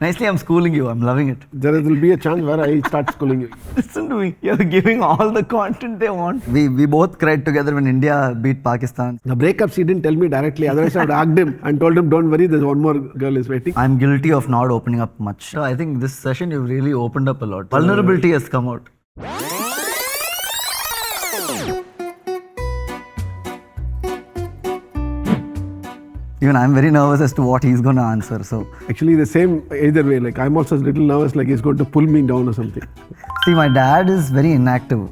Nicely, I'm schooling you. I'm loving it. There will be a chance where I start schooling you. Listen to me. You're giving all the content they want. We both cried together when India beat Pakistan. The breakups he didn't tell me directly. Otherwise, I would have asked him and told him, don't worry, there's one more girl is waiting. I'm guilty of not opening up much. So I think this session you've really opened up a lot. Vulnerability has come out. Even I'm very nervous as to what he's going to answer. So actually, the same either way. Like I'm also a little nervous, like he's going to pull me down or something. See, my dad is very inactive.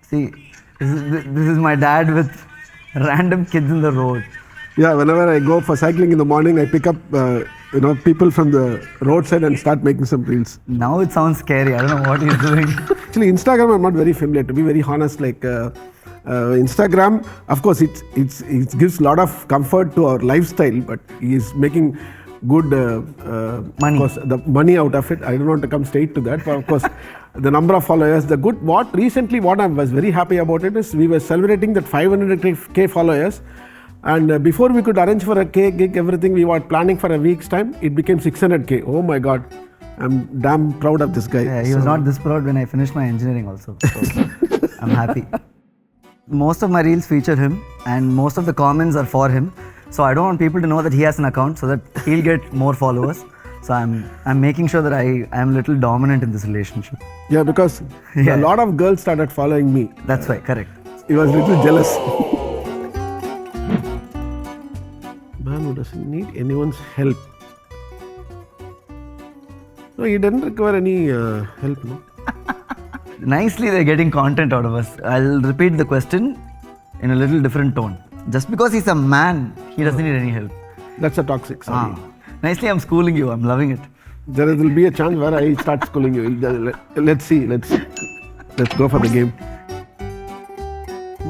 See, this is my dad with random kids in the road. Yeah, whenever I go for cycling in the morning, I pick up people from the roadside and start making some reels. Now it sounds scary. I don't know what he's doing. Actually, Instagram I'm not very familiar. To be very honest, like. Instagram, of course, it gives a lot of comfort to our lifestyle, but he is making good money. Of course, the money out of it. I don't want to come straight to that, but of course, the number of followers, the good. Recently, what I was very happy about it is we were celebrating that 500k followers, and before we could arrange for a gig, everything we were planning for a week's time, it became 600k. Oh my God. I'm damn proud of this guy. Yeah, he was not this proud when I finished my engineering also. So I'm happy. Most of my reels feature him and most of the comments are for him. So I don't want people to know that he has an account so that he'll get more followers. So I'm making sure that I am a little dominant in this relationship. Yeah, because a lot of girls started following me. That's why, correct. He was a little jealous. Man who doesn't need anyone's help. No, he doesn't require any help, no? Nicely, they're getting content out of us. I'll repeat the question in a little different tone. Just because he's a man, he doesn't need any help. That's a toxic. Sorry. Nicely, I'm schooling you. I'm loving it. There will be a chance where I start schooling you. Let's see. Let's go for the game.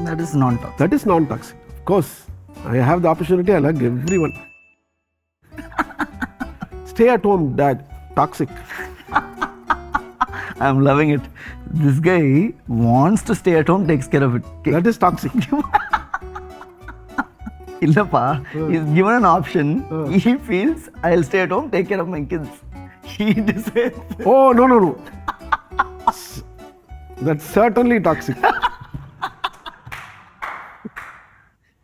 That is non-toxic. That is non-toxic. Of course, I have the opportunity. I like everyone. Stay at home, Dad. Toxic. I'm loving it. This guy wants to stay at home, takes care of it. That is toxic. Illappa, he's given an option. He feels, I'll stay at home, take care of my kids. He decides. Oh, no. That's certainly toxic.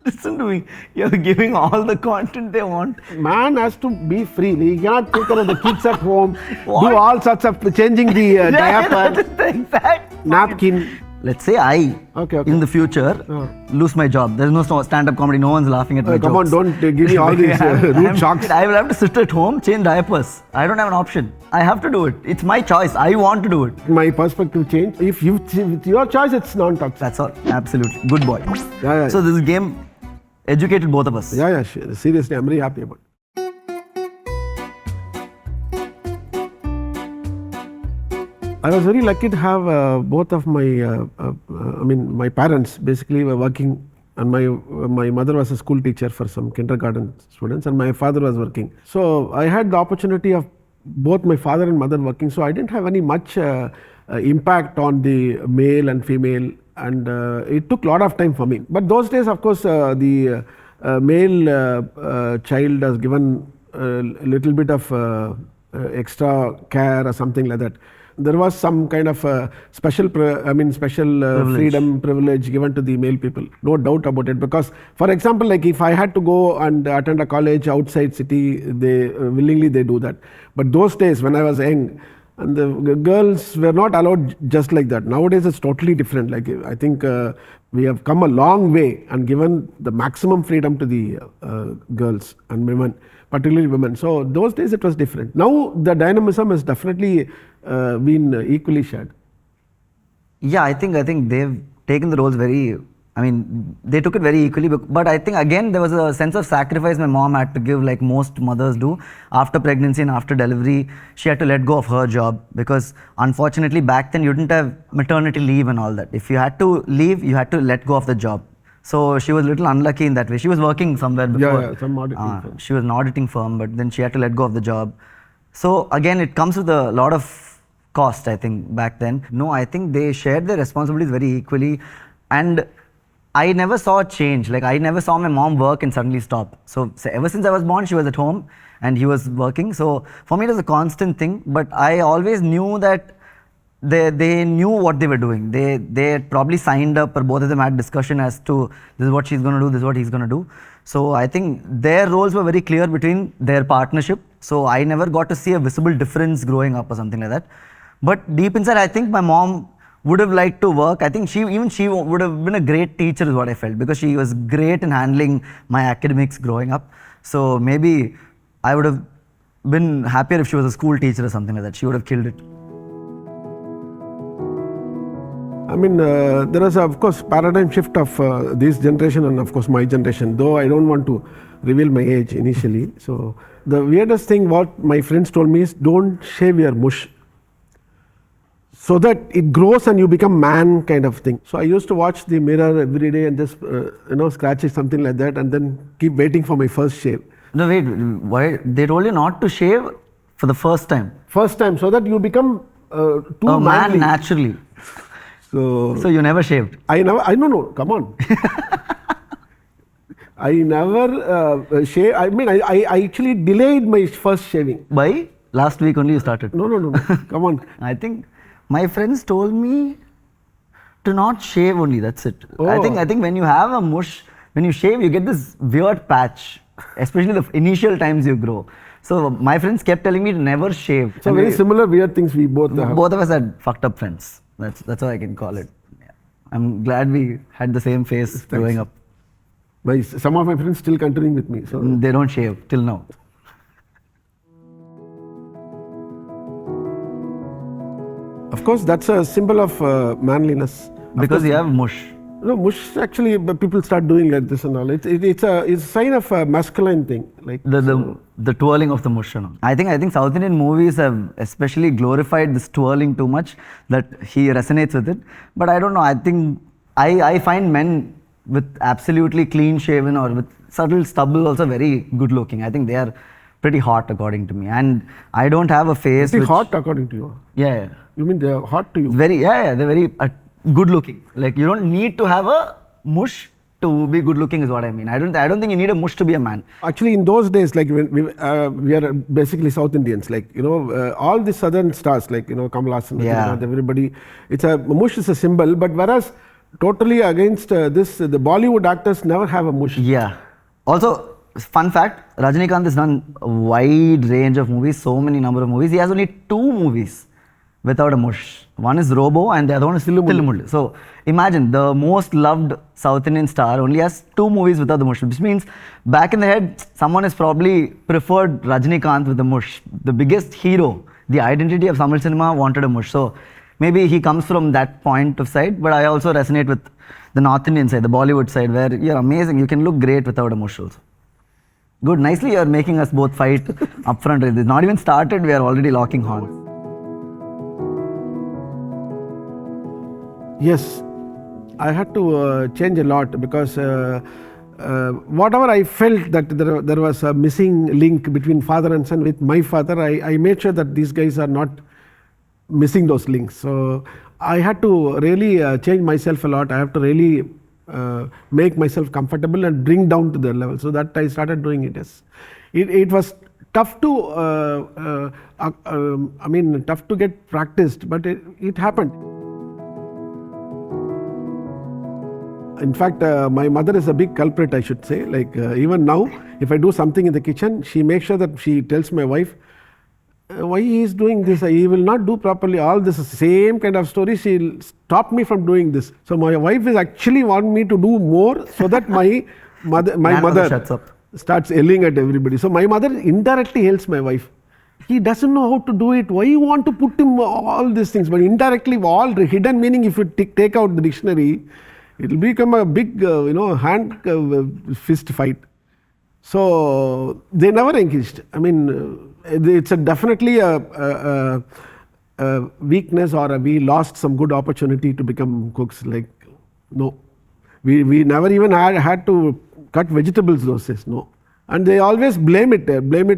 Listen to me. You're giving all the content they want. Man has to be free. He cannot take care of the kids at home, do all sorts of changing the diaper, the exact napkin. Let's say I, in the future, lose my job. There's no stand-up comedy. No one's laughing at my jokes. Come on, don't give me all these rude shocks. I will have to sit at home, change diapers. I don't have an option. I have to do it. It's my choice. I want to do it. My perspective changed. If with your choice, it's non-toxic. That's all. Absolutely. Good boy. Yeah. So this game educated both of us. Yeah. Seriously, I'm very happy about it. I was very lucky to have both of my, my parents basically were working, and my mother was a school teacher for some kindergarten students, and my father was working. So I had the opportunity of both my father and mother working, so I didn't have any much impact on the male and female, and it took a lot of time for me. But those days, of course, the male child was given a little bit of extra care or something like that. There was some kind of special freedom, privilege given to the male people. No doubt about it. Because, for example, like if I had to go and attend a college outside city, they willingly do that. But those days when I was young, and the girls were not allowed just like that. Nowadays it's totally different. Like I think we have come a long way and given the maximum freedom to the girls and women, particularly women. So those days it was different. Now the dynamism has definitely been equally shared. Yeah, I think they've taken the roles very, they took it very equally, but I think again there was a sense of sacrifice my mom had to give, like most mothers do. After pregnancy and after delivery, she had to let go of her job because unfortunately back then you didn't have maternity leave and all that. If you had to leave, you had to let go of the job. So she was a little unlucky in that way. She was working somewhere before. Yeah, some auditing firm. She was an auditing firm, but then she had to let go of the job. So again, it comes with a lot of cost, I think, back then. No, I think they shared their responsibilities very equally. And I never saw a change. Like I never saw my mom work and suddenly stop. So ever since I was born, she was at home and he was working. So for me, it was a constant thing. But I always knew that they knew what they were doing. They had probably signed up, or both of them had discussion as to this is what she's going to do, this is what he's going to do. So I think their roles were very clear between their partnership. So I never got to see a visible difference growing up or something like that. But deep inside, I think my mom would have liked to work. I think she would have been a great teacher is what I felt, because she was great in handling my academics growing up. So maybe I would have been happier if she was a school teacher or something like that. She would have killed it. I mean, there was, of course, paradigm shift of this generation and, of course, my generation, though I don't want to reveal my age initially. So the weirdest thing what my friends told me is, don't shave your mush, so that it grows and you become man kind of thing. So I used to watch the mirror every day and just, scratch it, something like that, and then keep waiting for my first shave. No, wait, why? They told you not to shave for the first time? First time, so that you become too a man manly. Naturally. So you never shaved? No, come on. I never shaved. I mean, I actually delayed my first shaving. By? Last week only you started? No. Come on. I think my friends told me to not shave only, that's it. Oh. I think when you have a mush, when you shave, you get this weird patch, especially the initial times you grow. So my friends kept telling me to never shave. So very similar weird things we both have. Both of us had fucked up friends. That's how I can call it. Yeah. I'm glad we had the same face growing up. Some of my friends still continuing with me. So they don't shave till now. Of course, that's a symbol of manliness. Because you have mush. No, mush actually, people start doing like this and all. It's a sign of a masculine thing. Like the twirling of the mush. I think South Indian movies have especially glorified this twirling too much that he resonates with it. But I don't know. I think I find men with absolutely clean shaven or with subtle stubble also very good looking. I think they are pretty hot according to me. And I don't have a face. Pretty hot according to you? Yeah. You mean they are hot to you? Very, yeah, they're very good looking. Like you don't need to have a mush to be good looking is what I mean. I don't think you need a mush to be a man. Actually, in those days, like when we are basically South Indians, like all the southern stars, like Kamal Haasan, everybody, it's a mush is a symbol. But whereas totally against this, the Bollywood actors never have a mush. Yeah. Also, fun fact: Rajinikanth has done a wide range of movies, so many number of movies. He has only 2 movies without a mush. One is Robo and the other one is Thillumullu. So imagine the most loved South Indian star only has 2 movies without the mush, which means back in the head, someone has probably preferred Rajinikanth with the mush. The biggest hero, the identity of Tamil cinema wanted a mush. So maybe he comes from that point of side, but I also resonate with the North Indian side, the Bollywood side, where you're amazing. You can look great without a mush also. Good, nicely you're making us both fight upfront. It's not even started, we are already locking horns. Yes, I had to change a lot because whatever I felt that there was a missing link between father and son with my father, I made sure that these guys are not missing those links. So I had to really change myself a lot. I have to really make myself comfortable and bring down to their level. So that I started doing it. Yes, it was tough to, tough to get practiced, but it happened. In fact, my mother is a big culprit, I should say. Like even now, if I do something in the kitchen, she makes sure that she tells my wife, why he is doing this, he will not do properly, all this same kind of story, she'll stop me from doing this. So my wife is actually want me to do more so that my mother shuts up. Starts yelling at everybody. So my mother indirectly helps my wife. He doesn't know how to do it. Why you want to put him all these things? But indirectly, all the hidden meaning, if you take out the dictionary, it will become a big, hand fist fight. So they never engaged. I mean, it's definitely a weakness, or we lost some good opportunity to become cooks. Like, no, we never even had to cut vegetables those days. No, and they always blame it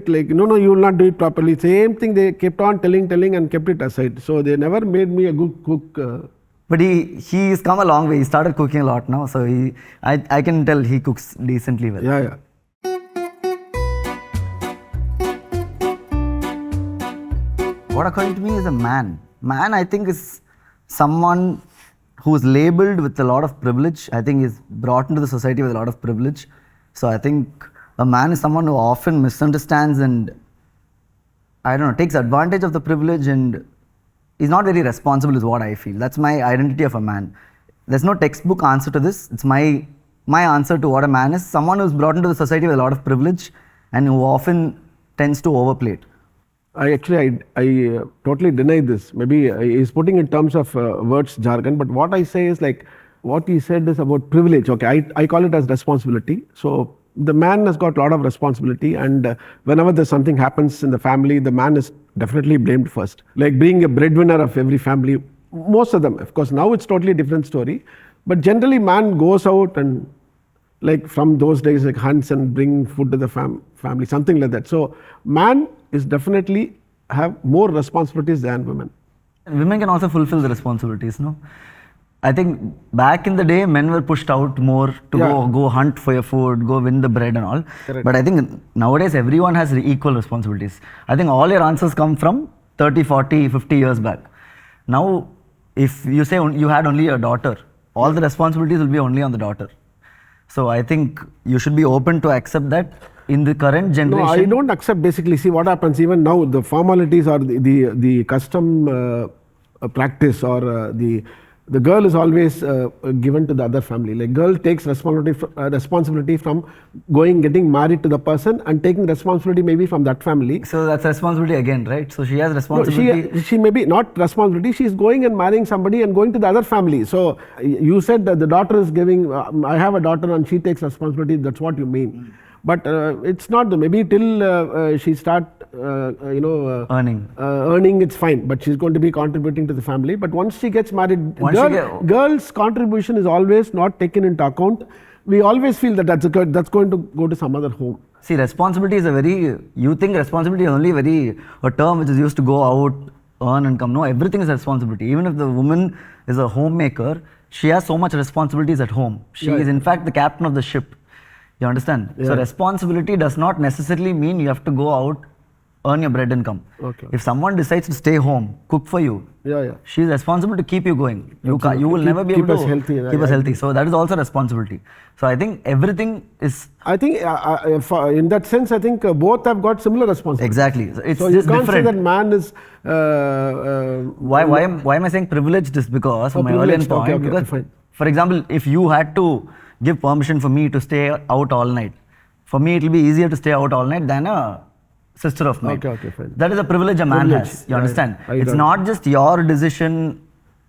like, no, you will not do it properly. Same thing they kept on telling and kept it aside. So they never made me a good cook But he's come a long way. He started cooking a lot now, so I can tell he cooks decently well. Yeah, yeah. What according to me is a man. Man, I think, is someone who's labeled with a lot of privilege. I think he's brought into the society with a lot of privilege. So I think a man is someone who often misunderstands and, I don't know, takes advantage of the privilege and is not very responsible is what I feel. That's my identity of a man. There's no textbook answer to this. It's my answer to what a man is. Someone who's brought into the society with a lot of privilege and who often tends to overplay it. I totally deny this. Maybe he's putting in terms of words jargon, but what I say is like what he said is about privilege. Okay, I call it as responsibility. So the man has got a lot of responsibility, and whenever there's something happens in the family, the man is definitely blamed first. Like being a breadwinner of every family, most of them. Of course, now it's totally different story, but generally man goes out and like from those days like hunts and bring food to the family, something like that. So man is definitely have more responsibilities than women. Women can also fulfill the responsibilities, no? I think back in the day, men were pushed out more to go hunt for your food, go win the bread and all. Correct. But I think nowadays everyone has equal responsibilities. I think all your answers come from 30, 40, 50 years back. Now, if you say you had only a daughter, all the responsibilities will be only on the daughter. So I think you should be open to accept that in the current generation. No, I don't accept. Basically, see what happens even now, the formalities or the custom practice or the girl is always given to the other family. Like girl takes responsibility from getting married to the person and taking responsibility maybe from that family. So that's responsibility again, right? So she has responsibility. No, she may be not responsibility. She is going and marrying somebody and going to the other family. So you said that the daughter is giving. I have a daughter and she takes responsibility. That's what you mean. But it's not maybe till she start earning it's fine, but she's going to be contributing to the family. But once she gets married, girl's contribution is always not taken into account. We always feel that that's going to go to some other home. See, responsibility is you think responsibility is only a term which is used to go out, earn and come. No, everything is responsibility. Even if the woman is a homemaker, she has so much responsibilities at home. She is in fact the captain of the ship. You understand? Yeah. So responsibility does not necessarily mean you have to go out, earn your bread and come. Okay. If someone decides to stay home, cook for you, she's responsible to keep you going. You will never be able to keep us healthy. So that is also responsibility. So I think everything is. I think in that sense, I think both have got similar responsibility. Exactly. It's so you can't different. say that man is. Why am I saying privileged? Is because for my earlier point. Because, for example, if you had to give permission for me to stay out all night, for me it will be easier to stay out all night than a sister of mine. Okay, fine. That is a privilege a man has. You understand? It's not just your decision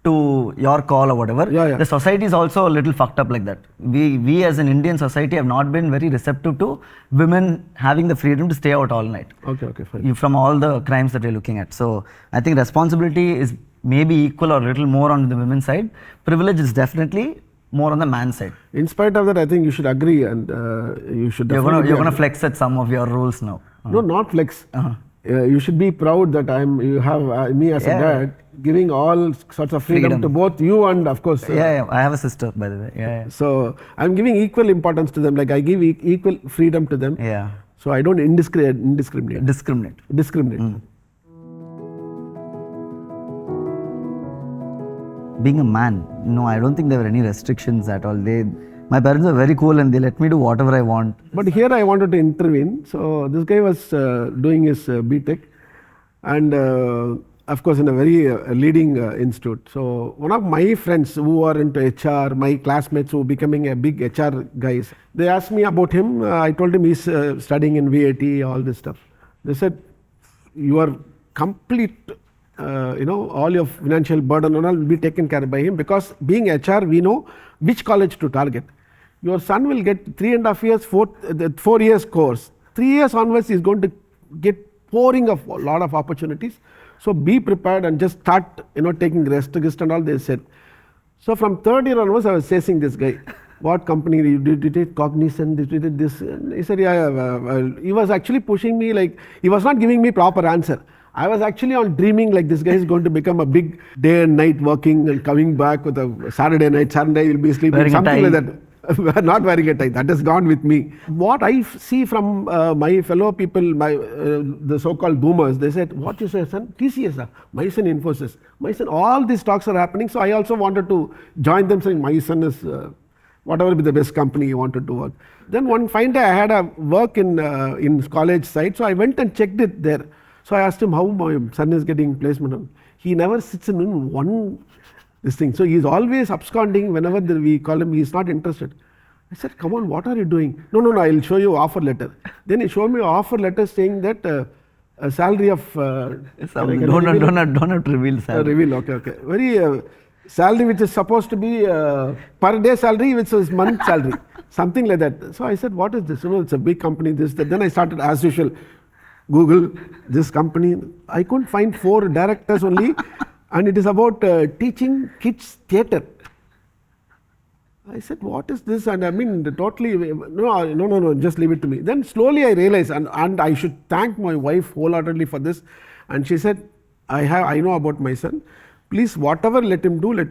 to your call or whatever. The society is also a little fucked up like that. We as an Indian society have not been very receptive to women having the freedom to stay out all night. Okay, fine. From all the crimes that we're looking at. So I think responsibility is maybe equal or a little more on the women's side. Privilege is definitely more on the man's side. In spite of that, I think you should agree and you should definitely You're going to flex at some of your rules now. No, not flex. You should be proud that you have me as a dad giving all sorts of freedom to both you and of course. I have a sister, by the way. So I'm giving equal importance to them. Like I give equal freedom to them. So I don't indiscriminate. Discriminate. Being a man, no, I don't think there were any restrictions at all. My parents were very cool and they let me do whatever I want. But here I wanted to intervene. So this guy was doing his B.Tech and of course in a very leading institute. So one of my friends who are into HR, my classmates who are becoming a big HR guys, they asked me about him. I told him he's studying in VAT, all this stuff. They said, you are complete all your financial burden and all will be taken care of by him because being HR, we know which college to target. Your son will get 3.5 years, 4 years course. 3 years onwards, he's going to get pouring of a lot of opportunities. So be prepared and just start, taking rest and all they said. So from third year onwards, I was chasing this guy. What company did you take? Cognizant, did you did this? And he said, he was actually pushing me like, he was not giving me proper answer. I was actually on dreaming like this guy is going to become a big day and night working and coming back with a Saturday night, Sunday he'll be sleeping, Wearing a something tie. like that. Not wearing a tie, that has gone with me. What I see from my fellow people, the so-called boomers, they said, what you say son? TCS, my son Infosys, my son, all these talks are happening. So I also wanted to join them saying my son is whatever be the best company you wanted to work. Then one fine day I had a work in college side, so I went and checked it there. So I asked him how my son is getting placement. He never sits in one this thing. So he's always absconding whenever we call him, he's not interested. I said, come on, what are you doing? No, I'll show you offer letter. Then he showed me an offer letter saying that a salary of... Don't have to reveal salary. Reveal, okay. Very salary which is supposed to be per day salary, which is month salary. Something like that. So I said, what is this? It's a big company, this, that. Then I started as usual, Google this company. I couldn't find 4 directors only. And it is about teaching kids theatre. I said, what is this? And I mean, totally, no, just leave it to me. Then slowly I realized, and I should thank my wife wholeheartedly for this. And she said, I know about my son. Please, whatever let him do it.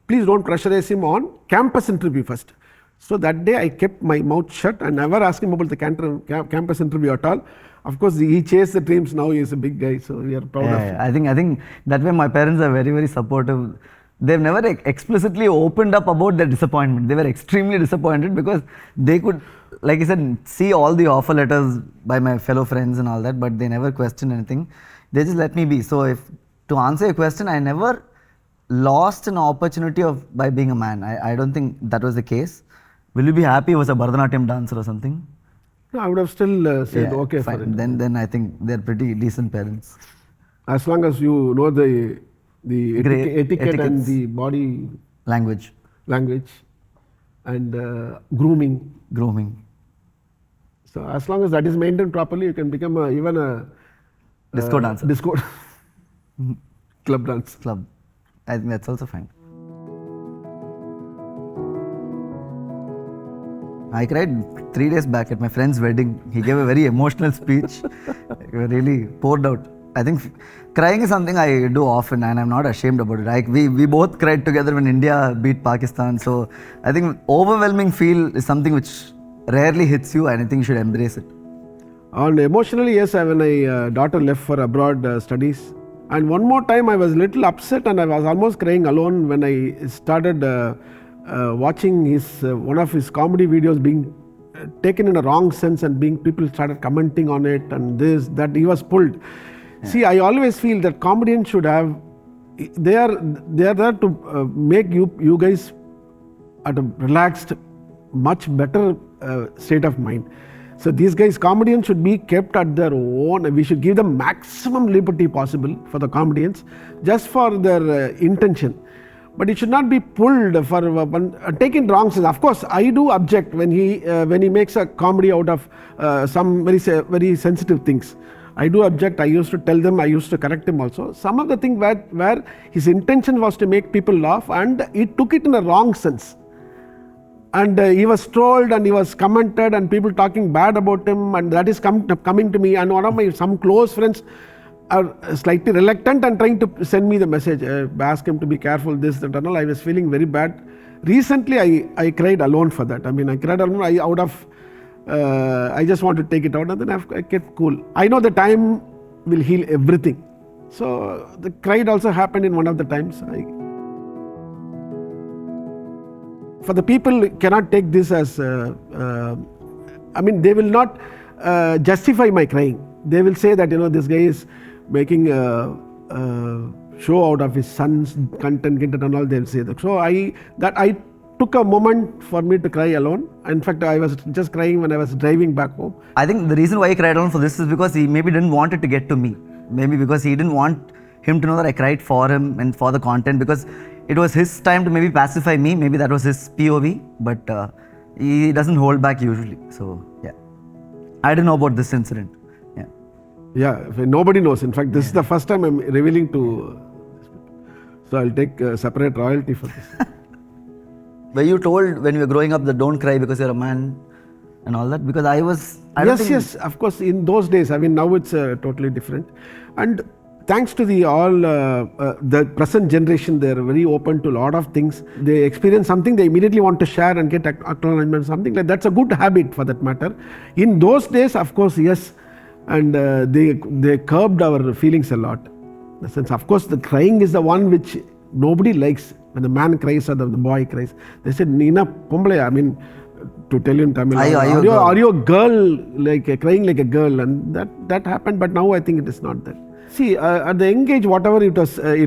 Please don't pressurize him on campus interview first. So that day I kept my mouth shut and never asked him about the campus interview at all. Of course, he chased the dreams. Now he is a big guy, so we are proud of him. I think that way my parents are very, very supportive. They've never explicitly opened up about their disappointment. They were extremely disappointed because they could, like I said, see all the offer letters by my fellow friends and all that, but they never questioned anything. They just let me be. So to answer your question, I never lost an opportunity by being a man. I don't think that was the case. Will you be happy if I was a Bharatanatyam dancer or something? No, I would have still said okay fine. for it. Then I think they're pretty decent parents. As long as you know the etiquette and the body language and grooming. So as long as that is maintained properly, you can become even a disco dancer. Disco club dance. Club. I think that's also fine. I cried 3 days back at my friend's wedding. He gave a very emotional speech. Really poured out. I think crying is something I do often and I'm not ashamed about it. Like we both cried together when India beat Pakistan. So I think overwhelming feel is something which rarely hits you and I think you should embrace it. And emotionally, yes, when my daughter left for abroad studies. And one more time I was a little upset and I was almost crying alone when I started watching one of his comedy videos being taken in a wrong sense and people started commenting on it and this, that, he was pulled. Yeah. See, I always feel that comedians should have, they are there to make you guys at a relaxed, much better state of mind. So these guys, comedians should be kept at their own. We should give them maximum liberty possible for the comedians, just for their intention. But it should not be pulled for taken wrong sense. Of course, I do object when he makes a comedy out of some very sensitive things. I do object. I used to tell them. I used to correct him also. Some of the things where his intention was to make people laugh, and he took it in a wrong sense. And he was trolled and he was commented and people talking bad about him, and that is coming to me. And one of some close friends are slightly reluctant and trying to send me the message, ask him to be careful, this, that and all. I was feeling very bad. Recently, I cried alone for that. I mean, I cried alone I just want to take it out and then I kept cool. I know the time will heal everything. So the cry also happened in one of the times. For the people who cannot take this as, I mean, they will not justify my crying. They will say that, this guy is making a show out of his son's content and all. They'll say that. So I took a moment for me to cry alone. In fact, I was just crying when I was driving back home. I think the reason why he cried alone for this is because he maybe didn't want it to get to me. Maybe because he didn't want him to know that I cried for him and for the content, because it was his time to maybe pacify me. Maybe that was his POV, but he doesn't hold back usually. So yeah, I didn't know about this incident. Yeah, nobody knows. In fact, this is the first time I'm revealing to. So I'll take separate royalty for this. Were you told when you were growing up that don't cry because you're a man and all that? Because I don't think... Yes, of course. In those days, I mean, now it's totally different. And thanks to the present generation, they're very open to a lot of things. They experience something, they immediately want to share and get acknowledgement, something like that's a good habit for that matter. In those days, of course, yes, and they curbed our feelings a lot. In the sense, of course, the crying is the one which nobody likes. When the man cries or the boy cries, they said, Nina Pombale, I mean, to tell you in Tamil, are you a girl, like crying like a girl? And that happened, but now I think it is not that. See, at the young age, whatever it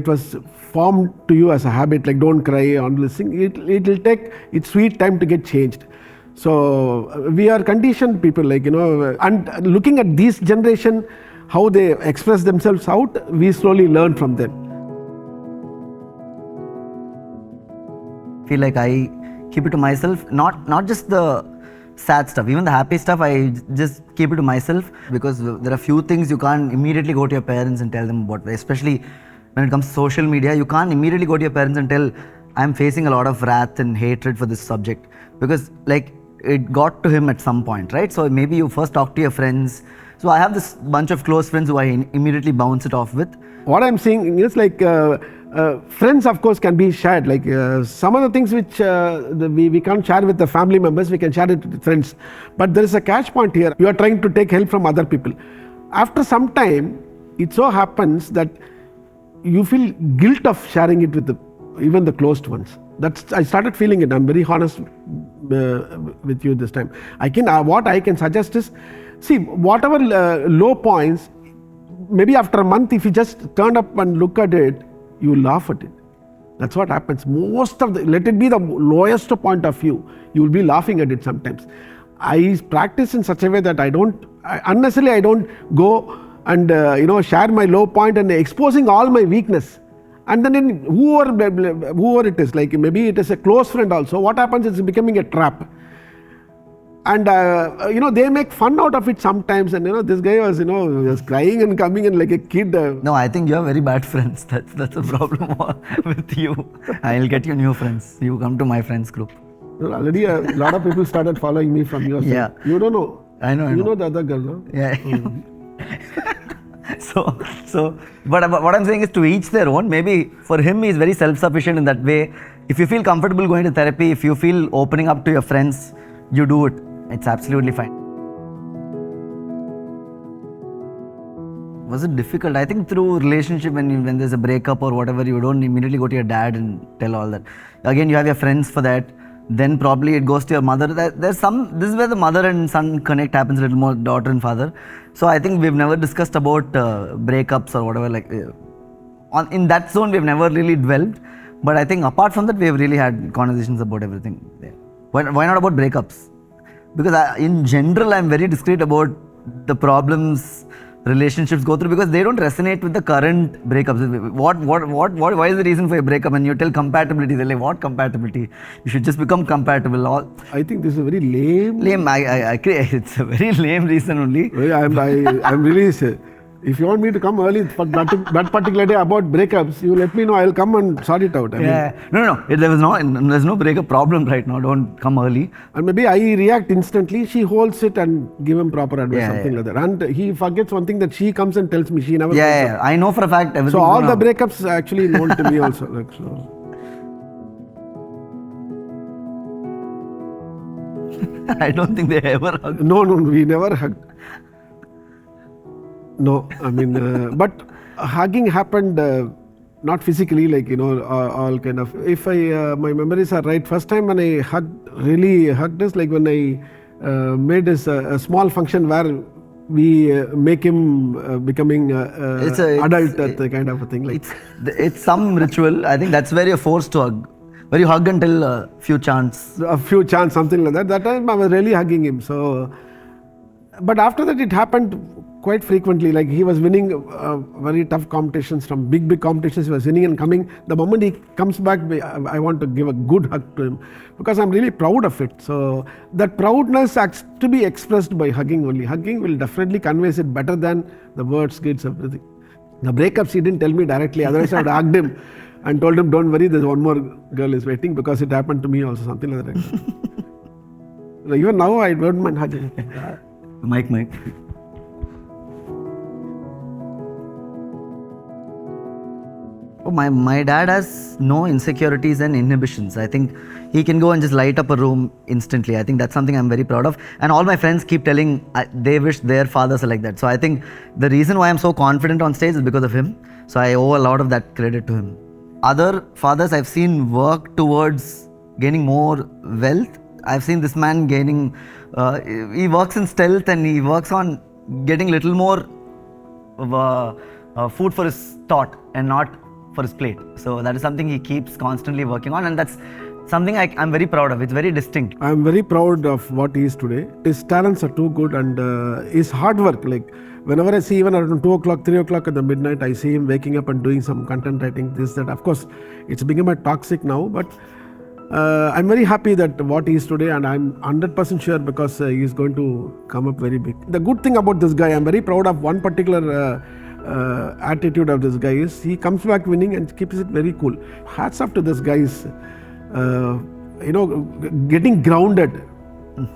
was formed to you as a habit, like don't cry on this thing, it will take its sweet time to get changed. So we are conditioned people, like, and looking at this generation, how they express themselves out, we slowly learn from them. Feel like I keep it to myself, not just the sad stuff, even the happy stuff, I just keep it to myself, because there are few things you can't immediately go to your parents and tell them about, especially when it comes to social media. You can't immediately go to your parents and tell, I'm facing a lot of wrath and hatred for this subject, because like it got to him at some point, right? So maybe you first talk to your friends. So I have this bunch of close friends who I immediately bounce it off with. What I'm saying is like friends, of course, can be shared. Like some of the things which we can't share with the family members, we can share it with friends. But there is a catch point here. You are trying to take help from other people. After some time, it so happens that you feel guilt of sharing it with even the closed ones. I started feeling it. I'm very honest with you this time. What I can suggest is, see, whatever low points, maybe after a month, if you just turn up and look at it, you laugh at it. That's what happens. Let it be the lowest point of view, you will be laughing at it sometimes. I practice in such a way that I don't go and share my low point and exposing all my weakness. And then whoever it is, like maybe it is a close friend also, what happens is it's becoming a trap. And they make fun out of it sometimes, and this guy was crying and coming in like a kid. No, I think you have very bad friends. That's a problem with you. I'll get you new friends. You come to my friends group. Already a lot of people started following me from your side. Yeah. You don't know. I know. You know the other girl, no? Yeah. But what I'm saying is, to each their own. Maybe for him, he's very self-sufficient in that way. If you feel comfortable going to therapy, if you feel opening up to your friends, you do it. It's absolutely fine. Was it difficult? I think through relationship, when there's a breakup or whatever, you don't immediately go to your dad and tell all that. Again, you have your friends for that. Then probably it goes to your mother. This is where the mother and son connect happens a little more, daughter and father. So I think we've never discussed about breakups or whatever. Like in that zone, we've never really dwelled. But I think apart from that, we've really had conversations about everything. Why not about breakups? Because in general, I'm very discreet about the problems relationships go through, because they don't resonate with the current breakups. Why is the reason for your breakup? And you tell compatibility, they're like, what compatibility? You should just become compatible. I think this is a very lame. I agree. It's a very lame reason only. I'm really. If you want me to come early for that particular day about breakups, you let me know. I'll come and sort it out. There's no breakup problem right now. Don't come early. And maybe I react instantly. She holds it and give him proper advice, something like that. And he forgets one thing, that she comes and tells me. She never. I know for a fact. So all the breakups actually known to me also. Like, so. I don't think they ever hugged. No, we never hugged. No, I mean, but hugging happened not physically, like, all kind of. If my memories are right, first time when I really hugged is like when I made this a small function where we make him becoming adult, kind of a thing. Like it's some ritual. I think that's where you're forced to hug. Where you hug until a few chants, something like that. That time I was really hugging him. So, but after that it happened quite frequently. Like he was winning very tough competitions, from big competitions he was winning and coming. The moment he comes back, I want to give a good hug to him, because I'm really proud of it. So that proudness has to be expressed by hugging only. Hugging will definitely conveys it better than the words, kids, everything. The breakups he didn't tell me directly, otherwise I would have hugged him and told him, don't worry, there's one more girl is waiting, because it happened to me also, something like that. Even now, I don't mind hugging. Mike. Oh, my dad has no insecurities and inhibitions. I think he can go and just light up a room instantly. I think that's something I'm very proud of. And all my friends keep telling they wish their fathers are like that. So I think the reason why I'm so confident on stage is because of him. So I owe a lot of that credit to him. Other fathers I've seen work towards gaining more wealth. I've seen this man gaining, he works in stealth and he works on getting little more food for his thought and not for his plate. So that is something he keeps constantly working on, and that's something I'm very proud of. It's very distinct. I'm very proud of what he is today. His talents are too good, and his hard work, like whenever I see even around 2 o'clock, 3 o'clock at the midnight, I see him waking up and doing some content writing, this, that. Of course, it's become a toxic now, but I'm very happy that what he is today, and I'm 100% sure because he is going to come up very big. The good thing about this guy, I'm very proud of one particular attitude of this guy is he comes back winning and keeps it very cool. Hats off to this guy is, getting grounded.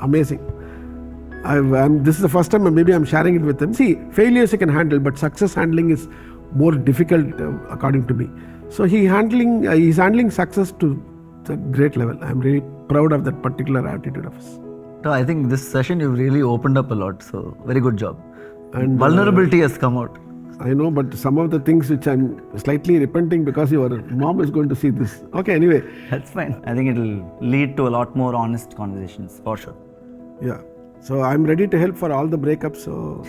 Amazing. This is the first time maybe I'm sharing it with him. See, failures you can handle, but success handling is more difficult according to me. So he's handling success to a great level. I'm really proud of that particular attitude of his. So I think this session you really opened up a lot. So very good job. And vulnerability has come out. I know, but some of the things which I'm slightly repenting because your mom is going to see this. Okay, anyway. That's fine. I think it will lead to a lot more honest conversations, for sure. Yeah. So I'm ready to help for all the breakups. So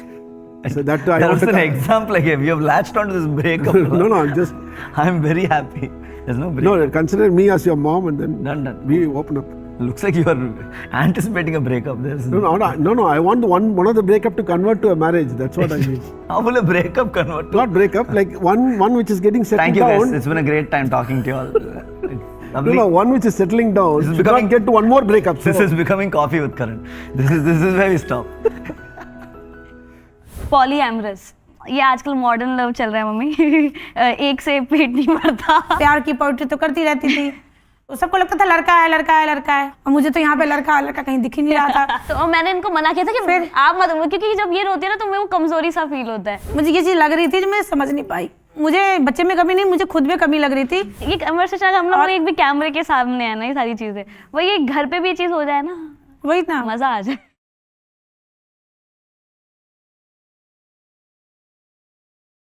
that that was an example I gave. You have latched onto this breakup. No, I'm very happy. There's no breakup. No, consider me as your mom and then Done. we open up. Looks like you are anticipating a breakup. No. I want one of the breakup to convert to a marriage. That's what I mean. How will a breakup convert to? Not breakup, like one which is getting settled down. Thank you guys. It's been a great time talking to you all. No, one which is settling down. This is becoming, get to one more breakup. This is becoming coffee with Karan. This is where we stop. Polyamorous. ये आजकल modern love चल रहा है mummy. एक से पेट नहीं भरता. प्यार की पोइट्री तो करती रहती थी. सबको लगता था लड़का है और मुझे तो यहाँ पे लड़का कहीं दिख ही नहीं रहा था. तो मैंने इनको मना किया था कि फिर आप मत, क्योंकि जब ये रोती है ना तो मैं वो कमजोरी सा फील होता है. मुझे ये चीज लग रही थी जो मैं समझ नहीं पाई. मुझे बच्चे में कमी नहीं, मुझे खुद में कमी लग रही थी. ये कन्वर्सेशन हम लोग एक भी कैमरे के सामने है ना, ये सारी चीजें वही घर पे भी ये चीज हो जाए ना, वही ना मजा आ जाए.